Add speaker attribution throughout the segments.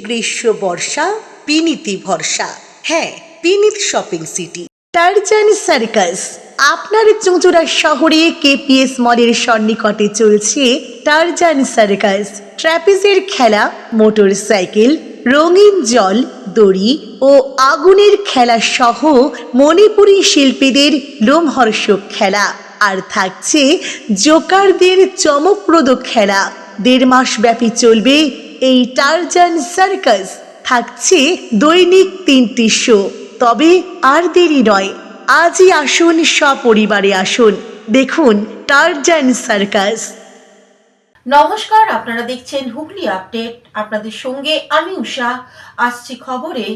Speaker 1: গ্রীষ্ম বর্ষা বিনীতি ভরসা। হ্যাঁ, বিনীত শপিং সিটি। Tarzan circus. আপনার চুঁচুড়া শহরে কেপিএস মলের সন্নিকটে চলছে টারজান সার্কাস। ট্র্যাপিজের খেলা, মোটর সাইকেল, রঙিন জল, দড়ি ও আগুনের খেলা সহ মণিপুরী শিল্পীদের লোমহর্ষক খেলা। আর থাকছে জোকারদের চমকপ্রদ খেলা। 1.5 মাস ব্যাপী চলবে এই টারজান সার্কাস। থাকছে দৈনিক 3টি শো। তবে আর দেরি নয়, আজই আসুন, সপরিবারে আসুন, দেখুন টারজান সার্কাস।
Speaker 2: নমস্কার, আপনারা দেখছেন হুগলি আপডেট। আপনাদের সঙ্গে আমি উষা। আসছি খবরে।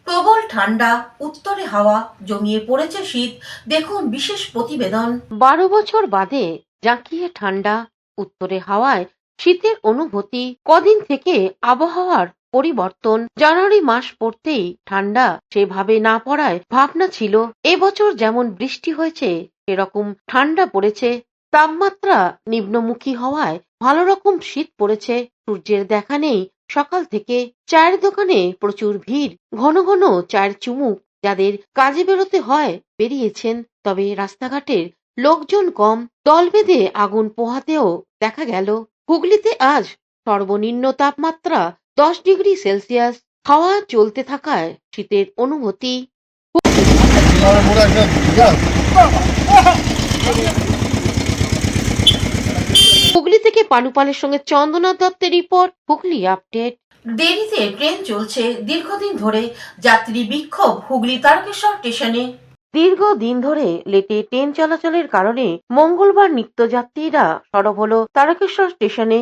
Speaker 2: প্রবল ঠান্ডা, উত্তরে হাওয়া, জমিয়ে পড়েছে শীত। দেখুন বিশেষ প্রতিবেদন।
Speaker 3: 12 বছর বাদে জাঁকিয়ে ঠান্ডা, উত্তরে হাওয়ায় শীতের অনুভূতি। কদিন থেকে আবহাওয়ার পরিবর্তন। জানুয়ারি মাস পড়তেই ঠান্ডা সেভাবে না পড়ায় ভাবনা ছিল এবছর যেমন বৃষ্টি হয়েছে সেরকম ঠান্ডা পড়েছে। তাপমাত্রা নিম্নমুখী হওয়ায় ভালো রকম শীত পড়েছে। সূর্যের দেখা নেই সকাল থেকে। চায়ের দোকানে প্রচুর ভিড়। ঘন ঘন চায়ের চুমুক। যাদের কাজে বেরোতে হয় বেরিয়েছেন, তবে রাস্তাঘাটের লোকজন কম। দল বেঁধে আগুন পোহাতেও দেখা গেল। হুগলিতে আজ সর্বনিম্ন তাপমাত্রা 10 ডিগ্রি সেলসিয়াস। হাওয়া চলতে থাকায় শীতের অনুভূতি। হুগলি থেকে পালুপালের সঙ্গে চন্দনা দত্তের রিপোর্ট, হুগলি আপডেট।
Speaker 2: দেরিতে ট্রেন চলছে। দীর্ঘদিন ধরে যাত্রী বিক্ষোভ হুগলি তারকেশ্বর স্টেশনে।
Speaker 3: দীর্ঘদিন ধরে লেটে ট্রেন চলাচলের কারণে মঙ্গলবার নিত্যযাত্রীরা সরব হলো তারকেশ্বর স্টেশনে।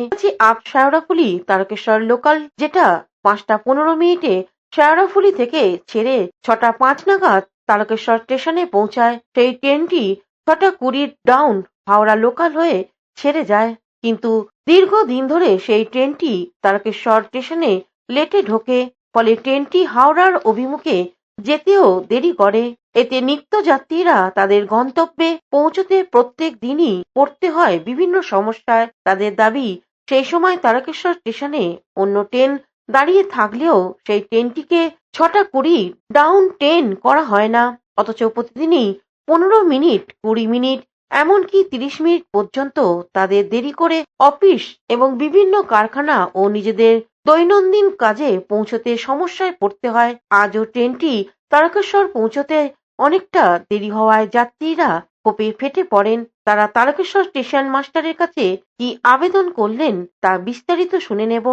Speaker 3: আপ শেওড়াফুলি তারকেশ্বর লোকাল, যেটা 5টা 15 মিনিটে শেওড়াফুলি থেকে ছেড়ে 6টা 5 নাগাদ তারকেশ্বর স্টেশনে পৌঁছায়। সেই ট্রেনটি 6টা 20 ডাউন হাওড়া লোকাল হয়ে ছেড়ে যায়। কিন্তু দীর্ঘদিন ধরে সেই ট্রেনটি তারকেশ্বর স্টেশনে লেটে ঢোকে। ফলে ট্রেনটি হাওড়ার অভিমুখে যেতেও দেরি করে। এতে নিত্যযাত্রীরা তাদের গন্তব্যে পৌঁছতে প্রত্যেক দিনই পড়তে হয় বিভিন্ন সমস্যায়। তাদের দাবি, সেই সময় তারকেশ্বর স্টেশনে অন্য ট্রেন দাঁড়িয়ে থাকলেও সেই ট্রেনটিকে 6টা 20 ডাউন ট্রেন করা হয় না। অথচ প্রতিদিনই 15 মিনিট, 20 মিনিট, এমনকি 30 মিনিট পর্যন্ত তাদের দেরি করে অফিস এবং বিভিন্ন কারখানা ও নিজেদের দৈনন্দিন কাজে পৌঁছতে সমস্যায় পড়তে হয়। আজও ট্রেনটি তারকেশ্বর পৌঁছতে অনেকটা দেরি হওয়ায় যাত্রীরা ক্ষোভে ফেটে পড়েন। তারা তারকেশ্বর স্টেশন মাস্টারের কাছে কি আবেদন করলেন তা বিস্তারিত শুনে নেব।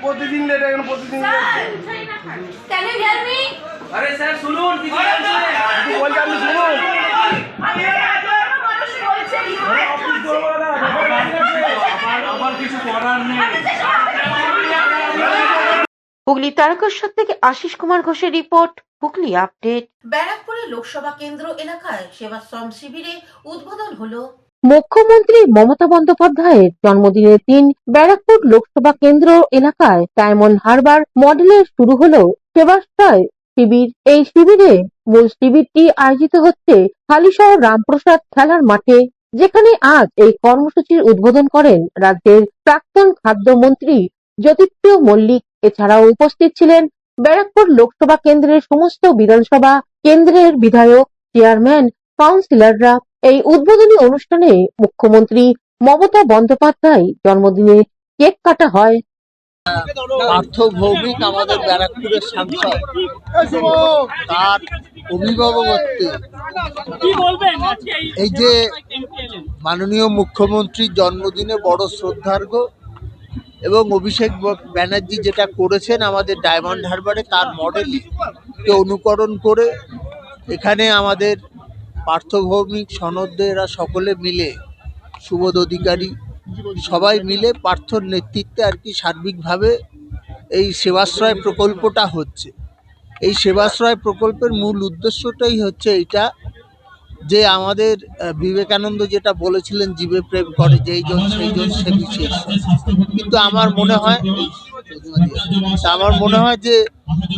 Speaker 4: প্রতিদিন লেট এখন প্রতিদিন
Speaker 5: Can you hear me?
Speaker 4: আরে স্যার শুনুন কি বলছেন আপনি শুনুন
Speaker 5: মানুষ বলছে
Speaker 4: আমার কিছু করার নেই।
Speaker 3: হুগলি তারকেশ্বর থেকে আশিস কুমার ঘোষের রিপোর্ট, হুগলি আপডেট।
Speaker 2: ব্যারাকপুরে লোকসভা কেন্দ্র এলাকায় সেবাশ্রম শিবিরে উদ্বোধন হলো।
Speaker 3: মুখ্যমন্ত্রী মমতা বন্দ্যোপাধ্যায়ের জন্মদিনের দিন ব্যারাকপুর লোকসভা কেন্দ্র এলাকায় ডায়মন্ড হারবার মডেলে শুরু হলো সেবাশ্রয় শিবির। এই শিবিরে মূল শিবিরটি আয়োজিত হচ্ছে হালিশহর রামপ্রসাদ খেলার মাঠে, যেখানে আজ এই কর্মসূচির উদ্বোধন করেন রাজ্যের প্রাক্তন খাদ্যমন্ত্রী জ্যোতিপ্রিয় মল্লিক। এছাড়াও উপস্থিত ছিলেন ব্যারাকপুর লোকসভা কেন্দ্রের সমস্ত বিধানসভা কেন্দ্রের বিধায়ক, চেয়ারম্যান, কাউন্সিলররা। এই উদ্বোধনী অনুষ্ঠানে মুখ্যমন্ত্রী মমতা বন্দ্যোপাধ্যায় জন্মদিনে কেক কাটা হয়।
Speaker 6: পার্থ ভৌমিক আমাদের ব্যারাকপুরের সাংসদ, তার অভিভাবকত্বে এই যে মাননীয় মুখ্যমন্ত্রীর জন্মদিনে বড় শ্রদ্ধার্ঘ্য এবং অভিষেক ব্যানার্জি যেটা করেছেন আমাদের ডায়মন্ড হারবারে, তার মডেলকে অনুকরণ করে এখানে আমাদের পার্থ ভৌমিক, সনদরা সকলে মিলে, সুবোধ অধিকারী সবাই মিলে পার্থর নেতৃত্বে আর কি সার্বিকভাবে এই সেবাশ্রয় প্রকল্পটা হচ্ছে। এই সেবাশ্রয় প্রকল্পের মূল উদ্দেশ্যটাই হচ্ছে এইটা, যে আমাদের বিবেকানন্দ যেটা বলেছিলেন, জীবে প্রেম করে যেই জন সেই জন সে বিশেষ। কিন্তু আমার মনে হয় যে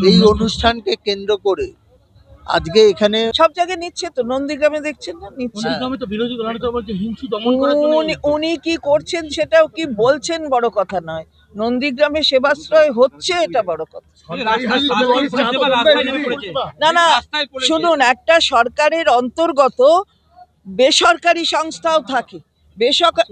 Speaker 6: এই অনুষ্ঠানকে কেন্দ্র করে আজকে এখানে
Speaker 7: সব জায়গায় নিচ্ছে তো, নন্দীগ্রামে দেখছেন না নিচ্ছে।
Speaker 4: নন্দীগ্রামে তো বিরোধী দলনেতা বলছে হিংসু দমন করার জন্য
Speaker 7: উনি কি করছেন সেটাও কি বলছেন বড় কথা নয়, নন্দীগ্রামে সেবাশ্রয় হচ্ছে এটা বড় কথা। না না শুনুন, একটা সরকারের অন্তর্গত বেসরকারি সংস্থাও থাকে,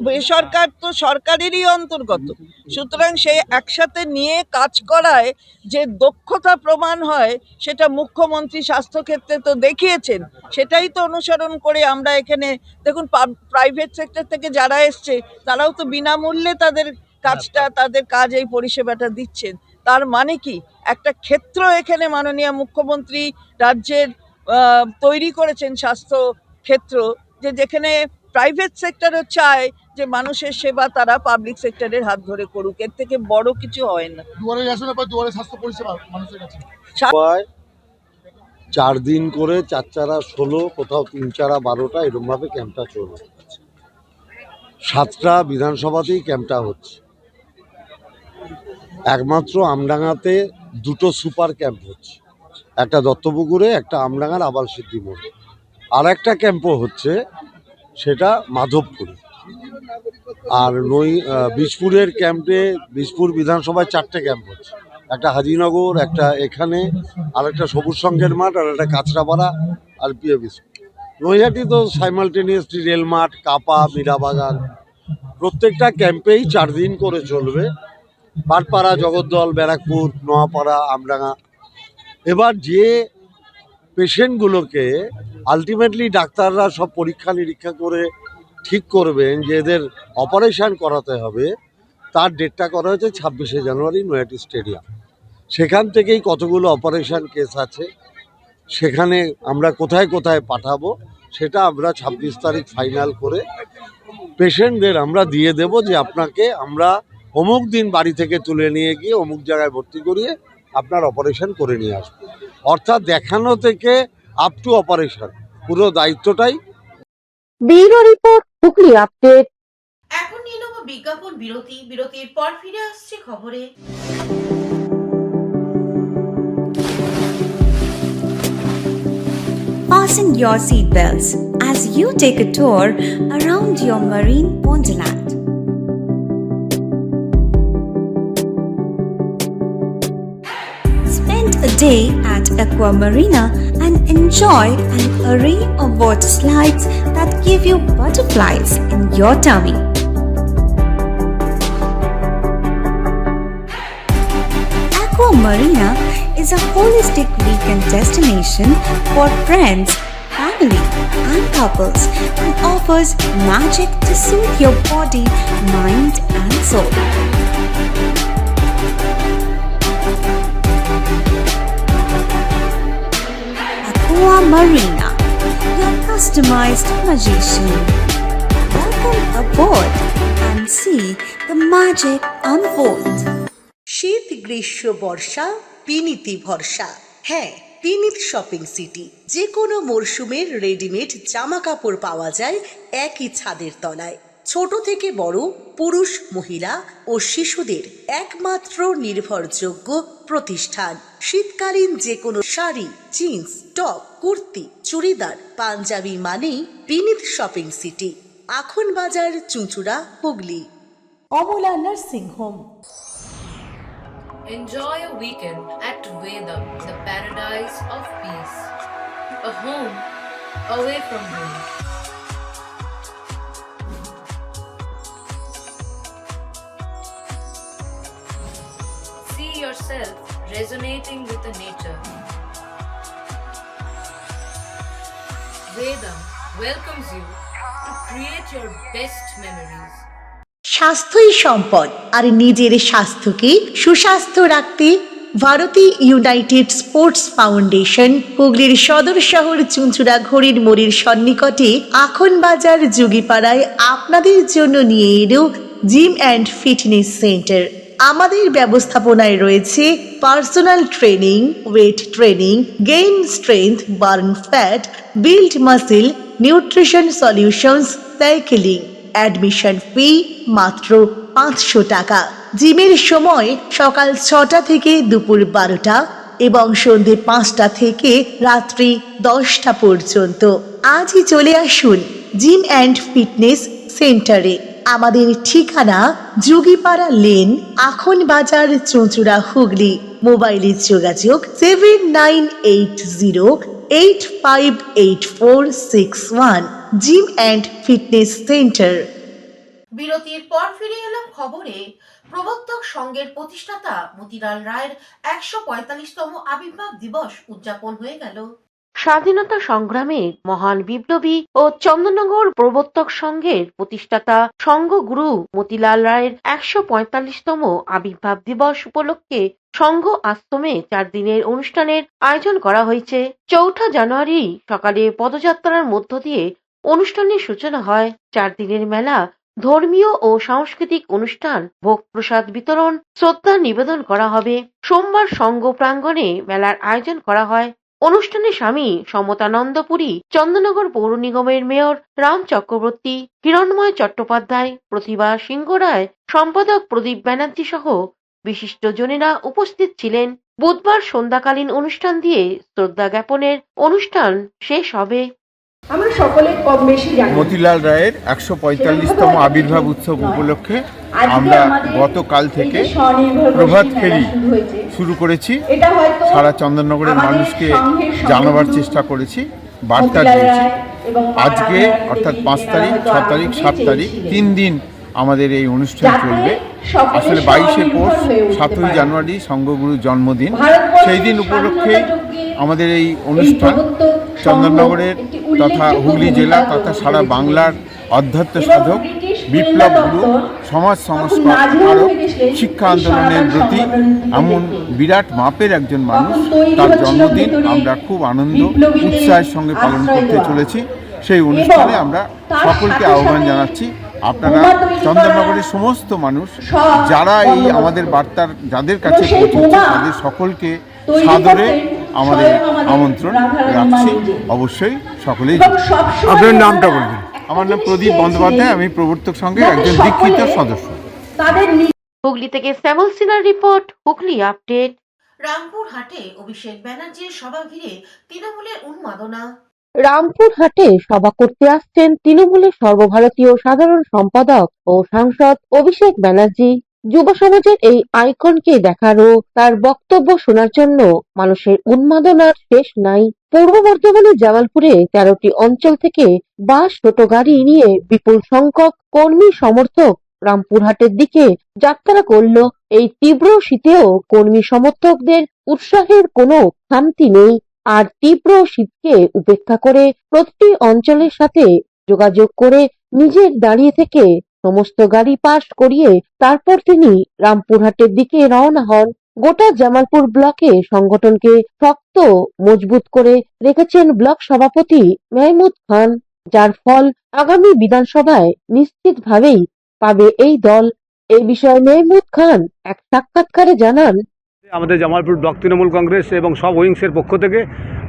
Speaker 7: বেসরকার তো সরকারেরই অন্তর্গত, সুতরাং সে একসাথে নিয়ে কাজ করায় যে দক্ষতা প্রমাণ হয় সেটা মুখ্যমন্ত্রী স্বাস্থ্যক্ষেত্রে তো দেখিয়েছেন, সেটাই তো অনুসরণ করে আমরা এখানে দেখুন প্রাইভেট সেক্টর থেকে যারা এসছে তারাও তো বিনামূল্যে তাদের কাজটা, তাদের কাজ এই পরিষেবাটা দিচ্ছেন। তার মানে কি একটা ক্ষেত্র এখানে মাননীয় মুখ্যমন্ত্রী রাজ্যের তৈরি করেছেন স্বাস্থ্য ক্ষেত্র, যেখানে প্রাইভেট সেক্টরও চায় যে মানুষের সেবা তারা পাবলিক সেক্টরের হাত ধরে করুক, এর থেকে বড় কিছু হয় না।
Speaker 8: দুয়ারে স্বাস্থ্য পরিষেবা মানুষের কাছে
Speaker 9: 4 দিন করে 4 4 16, কোথাও 3 4 12টা এরকম ভাবে ক্যাম্পটা চলবে। 7টা বিধানসভাতেই ক্যাম্পটা হচ্ছে। একমাত্র আমডাঙ্গাতে 2টো সুপার ক্যাম্প হচ্ছে, একটা দত্তপুকুরে, একটা আমডাঙ্গার আবাল সিদ্ধি মোড়ে। আর একটা ক্যাম্পও হচ্ছে, সেটা মাধবপুরে। আর বিষপুরের ক্যাম্পে, বিষপুর বিধানসভায় 4টে ক্যাম্প হচ্ছে, একটা হাজিনগর, একটা এখানে, আর একটা সবুজ সংঘের মাঠ, আর একটা কাঁচরাপাড়া আর বিষপুর। নৈহাটি তো সাইমালটেনিয়াসলি রেল মাঠ, কাপা, মীরাবাগান, প্রত্যেকটা ক্যাম্পেই 4 দিন করে চলবে। পাটপাড়া, জগদ্দল, ব্যারাকপুর, নোয়াপাড়া, আমডাঙ্গা। এবার যে পেশেন্টগুলোকে আলটিমেটলি ডাক্তাররা সব পরীক্ষা নিরীক্ষা করে ঠিক করবেন যে এদের অপারেশন করাতে হবে, তার ডেটটা করা হয়েছে 26শে জানুয়ারি নৈহাটি স্টেডিয়াম। সেখান থেকেই কতগুলো অপারেশন কেস আছে, সেখানে আমরা কোথায় কোথায় পাঠাবো সেটা আমরা 26 তারিখ ফাইনাল করে পেশেন্টদের আমরা দিয়ে দেব যে আপনাকে আমরা অমুক দিন বাড়ি থেকে তুলে নিয়ে গিয়ে অমুক জায়গায় ভর্তি করিয়ে আপনার অপারেশন করে নিয়ে আসবো। অর্থাৎ দেখানো থেকে আপ টু অপারেশন পুরো দায়িত্বটাই।
Speaker 3: Bureau report, Hooghly update.
Speaker 2: এখন নিয়ে নেব বিজ্ঞাপন বিরতি, বিরতির পর ফিরে আসছে খবরে।
Speaker 10: Fasten your seatbelts as you take a tour around your marine wonderland. Spend a day at Aqua Marina and enjoy an array of water slides that give you butterflies in your tummy. Aqua Marina is a holistic weekend destination for friends, family, and couples and offers magic to soothe your body, mind, and soul. Aqua Marina, your customized magician. Welcome aboard and see the magic unfold.
Speaker 1: শীত, গ্রীষ্ম, বর্ষা, পিনিতি ভরসা। হ্যাঁ, পিনিত shopping city. যে কোনো মরশুমের readymade জামা কাপড় পাওয়া যায় একই ছাদের তলায়। ছোট থেকে বড়, পুরুষ, মহিলা ও শিশুদের একমাত্র নির্ভরযোগ্য প্রতিষ্ঠান। শীতকালীন যে কোনো শাড়ি, জিন্স, টপ, কুর্তি, চুড়িদার, পাঞ্জাবি মানেই পিনিত শপিং সিটি। আখন বাজার, চুঁচুড়া, Hooghly. Amala nursing home.
Speaker 5: Enjoy a weekend at Vedam, the paradise of peace. A home away from home. See yourself resonating with the nature. Vedam welcomes you to create your best memories.
Speaker 1: স্বাস্থ্যই সম্পদ, আর নিজের স্বাস্থ্যকে সুস্বাস্থ্য রাখতে Bharati United sports foundation হুগলির সদর শহর চুঁচুড়া ঘড়ির মোড়ের সন্নিকটে আখন বাজার যুগিপাড়ায় আপনাদের জন্য নিয়ে এলো জিম অ্যান্ড ফিটনেস সেন্টার। আমাদের ব্যবস্থাপনায় রয়েছে personal training, weight training, gain strength, burn fat, build muscle, nutrition solutions, cycling. Admission ফি মাত্র 500 টাকা। জিমের সময় সকাল 6টা থেকে দুপুর 12টা, এবং সন্ধে 5টা থেকে রাত্রি 10টা পর্যন্ত। আজই চলে আসুন জিম অ্যান্ড ফিটনেস সেন্টারে। আমাদের ঠিকানা যোগীপাড়া লেন, আখন বাজার, চুঁচুড়া, হুগলি। মোবাইলে যোগাযোগ 7980858461। Gym and fitness centre.
Speaker 2: বিরতির পর ফিরে এলাম খবরে। প্রবর্তক সংঘের প্রতিষ্ঠাতা মতিলাল রায়ের 145তম আবির্ভাব দিবস উদযাপন হয়ে গেল।
Speaker 3: স্বাধীনতা সংগ্রামে মহান বিপ্লবী ও চন্দননগর প্রবর্তক সংঘের প্রতিষ্ঠাতা সংঘগুরু মতিলাল রায়ের 145তম আবির্ভাব দিবস উপলক্ষে সংঘ আশ্রমে 4 দিনের অনুষ্ঠানের আয়োজন করা হয়েছে। 4 জানুয়ারি সকালে পদযাত্রার মধ্য দিয়ে অনুষ্ঠানের সূচনা হয়। 4 দিনের মেলা, ধর্মীয় ও সাংস্কৃতিক অনুষ্ঠান, ভোগ প্রসাদ বিতরণ, শ্রদ্ধা নিবেদন করা হবে। সোমবার সংঘ প্রাঙ্গণে মেলার আয়োজন করা হয়। অনুষ্ঠানে স্বামী সমতানন্দপুরী, চন্দননগর পৌর নিগমের মেয়র রাম চক্রবর্তী, হিরণময় চট্টোপাধ্যায়, প্রতিভা সিংহ রায়, সম্পাদক প্রদীপ ব্যানার্জি সহ বিশিষ্ট জনেরা উপস্থিত ছিলেন। বুধবার সন্ধ্যাকালীন অনুষ্ঠান দিয়ে শ্রদ্ধা জ্ঞাপনের অনুষ্ঠান শেষ হবে।
Speaker 11: আমরা সকলে কম বেশি জানি
Speaker 12: মতিলাল রায়ের 145তম আবির্ভাব উৎসব উপলক্ষে আমরা গতকাল থেকে প্রভাত ফেরি শুরু করেছি। সারা চন্দননগরের মানুষকে জানাবার চেষ্টা করেছি, বার্তা দিয়েছি। আজকে অর্থাৎ 5 তারিখ, 6 তারিখ, 7 তারিখ 3 দিন আমাদের এই অনুষ্ঠান চলবে। আসলে 22শে পৌষ, 7ই জানুয়ারি সংঘগুরুর জন্মদিন। সেই দিন উপলক্ষে আমাদের এই অনুষ্ঠান চন্দননগরের তথা হুগলি জেলা তথা সারা বাংলার অধ্যাত্ম সাধক, বিপ্লব গুরু, সমাজ সংস্কারক, শিক্ষা আন্দোলনের প্রতি এমন বিরাট মাপের একজন মানুষ, তার জন্মদিন আমরা খুব আনন্দ উৎসাহের সঙ্গে পালন করতে চলেছি। সেই অনুষ্ঠানে আমরা সকলকে আহ্বান জানাচ্ছি। আপনারা চন্দননগরের সমস্ত মানুষ যারা এই আমাদের বার্তার যাদের কাছে পৌঁছচ্ছে তাদের সকলকে সাদরে আমাদের আমন্ত্রণ রাখছি। অবশ্যই সকলেই। আপনার নামটা বলবেন? আমার নাম প্রদীপ বন্দ্যোপাধ্যায়, আমি প্রবর্তক সংঘের একজন দীক্ষিত সদস্য।
Speaker 3: হুগলি থেকে শ্যামল সিনহার রিপোর্ট, হুগলি আপডেট।
Speaker 2: রামপুরহাটে অভিষেক ব্যানার্জির সভা ঘিরে তৃণমূলের উন্মাদনা।
Speaker 3: রামপুরহাটে সভা করতে আসছেন তৃণমূলের সর্বভারতীয় সাধারণ সম্পাদক ও সাংসদ অভিষেক ব্যানার্জি। যুব সমাজের এই আইকনকে দেখার ও তার বক্তব্য শোনার জন্য মানুষের উন্মাদনার শেষ নাই। পূর্ব বর্ধমানের জামালপুরে 13টি অঞ্চল থেকে বাস, টোটো গাড়ি নিয়ে বিপুল সংখ্যক কর্মী সমর্থক রামপুরহাটের দিকে যাত্রা করল। এই তীব্র শীতেও কর্মী সমর্থকদের উৎসাহের কোনো খামতি নেই। আর তীব্র শীতকে উপেক্ষা করে প্রতিটি অঞ্চলের সাথে যোগাযোগ করে নিজের দাঁড়িয়ে থেকে সমস্ত গাড়ি পাস করিয়ে তারপর তিনি রামপুরহাটের দিকে রওনা হন। গোটা জামালপুর ব্লকে সংগঠনকে শক্ত মজবুত করে রেখেছেন ব্লক সভাপতি মেহমুদ খান, যার ফল আগামী বিধানসভায় নিশ্চিতভাবেই পাবে এই দল। এই বিষয়ে মেহমুদ খান এক সাক্ষাৎকারে জানান,
Speaker 4: আমাদের জামালপুর ব্লক তৃণমূল কংগ্রেস এবং সব উইংসের পক্ষ থেকে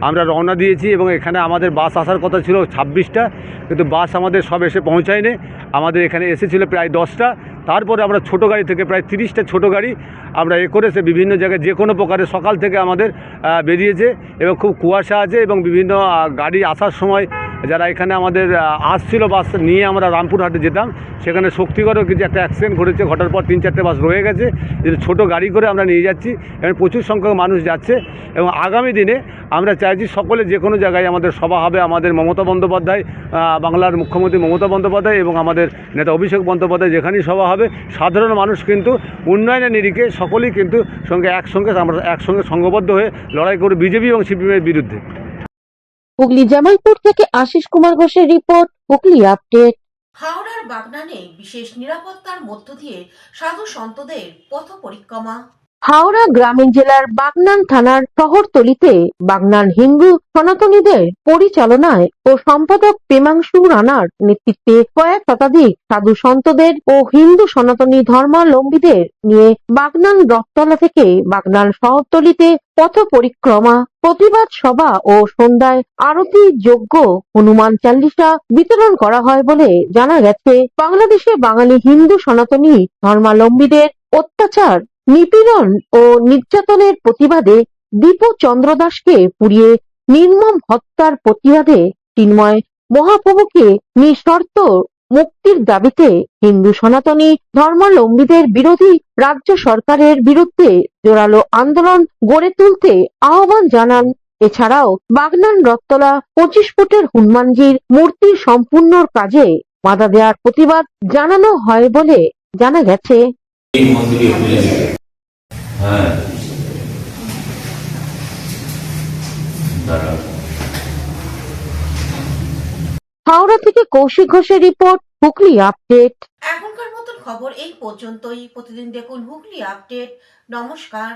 Speaker 4: আমরা রওনা দিয়েছি এবং এখানে আমাদের বাস আসার কথা ছিল 26টা, কিন্তু বাস আমাদের সব এসে পৌঁছায়নি। আমাদের এখানে এসেছিল প্রায় 10টা। তারপরে আমরা ছোটো গাড়ি থেকে প্রায় 30টা ছোটো গাড়ি আমরা করেছে বিভিন্ন জায়গায় যে কোনো প্রকারে সকাল থেকে আমাদের বেরিয়েছে এবং খুব কুয়াশা আছে এবং বিভিন্ন গাড়ি আসার সময় যারা এখানে আমাদের আসছিল বাস নিয়ে আমরা রামপুরহাটে যেতাম, সেখানে শক্তিগড়ও কিছু একটা অ্যাক্সিডেন্ট ঘটেছে, ঘটার পর 3-4টে বাস রয়ে গেছে। ছোটো গাড়ি করে আমরা নিয়ে যাচ্ছি এবং প্রচুর সংখ্যক মানুষ যাচ্ছে এবং আগামী দিনে আমরা চাইছি সকলে যে কোনো জায়গায় আমাদের সভা হবে। আমাদের মমতা বন্দ্যোপাধ্যায়, বাংলার মুখ্যমন্ত্রী মমতা বন্দ্যোপাধ্যায় এবং আমাদের নেতা অভিষেক বন্দ্যোপাধ্যায় যেখানেই সভা হবে, সাধারণ মানুষ কিন্তু উন্নয়নের নিরিখে সকলেই কিন্তু আমরা একসঙ্গে সংঘবদ্ধ হয়ে লড়াই করে বিজেপি এবং সিপিএমের বিরুদ্ধে।
Speaker 3: হুগলি জামালপুর থেকে আশিস কুমার ঘোষের রিপোর্ট, হুগলি আপডেট।
Speaker 2: হাওড়ার বাগনানে বিশেষ নিরাপত্তার মধ্য দিয়ে সাধু সন্তদের পথ পরিক্রমা।
Speaker 3: হাওড়া গ্রামীণ জেলার বাগনান থানার শহরতলিতে বাগনান হিন্দু সনাতনীদের পরিচালনায় ও সম্পাদক প্রেমাংশু রানার নেতৃত্বে কয়েক শতাধিক সাধু সন্তদের ও হিন্দু সনাতনী ধর্মাবলম্বীদের নিয়ে বাগনান রথতলা থেকে বাগনান শহরতলিতে পথ পরিক্রমা, প্রতিবাদ সভা ও সন্ধ্যায় আরতি, যজ্ঞ, হনুমান চাল্লিশা বিতরণ করা হয় বলে জানা গেছে। বাংলাদেশে বাঙালি হিন্দু সনাতনী ধর্মাবলম্বীদের অত্যাচার, নিপীড়ন ও নির্যাতনের প্রতিবাদে দীপু চন্দ্র দাসকে পুড়িয়ে নির্মম হত্যার প্রতিবাদে চিন্ময় মহাপ্রভুকে নিঃশর্ত মুক্তির দাবিতে হিন্দু সনাতনী ধর্মাবলম্বীদের বিরোধী রাজ্য সরকারের বিরুদ্ধে জোরালো আন্দোলন গড়ে তুলতে আহ্বান জানান। এছাড়াও বাগনান রথতলা 25 ফুটের হনুমানজির মূর্তি সম্পূর্ণর কাজে বাধা দেওয়ার প্রতিবাদ জানানো হয় বলে জানা গেছে। হাওড়া থেকে কৌশিক ঘোষের রিপোর্ট, হুগলি আপডেট।
Speaker 2: এখনকার মতন খবর এই পর্যন্তই। প্রতিদিন দেখুন হুগলি আপডেট। নমস্কার।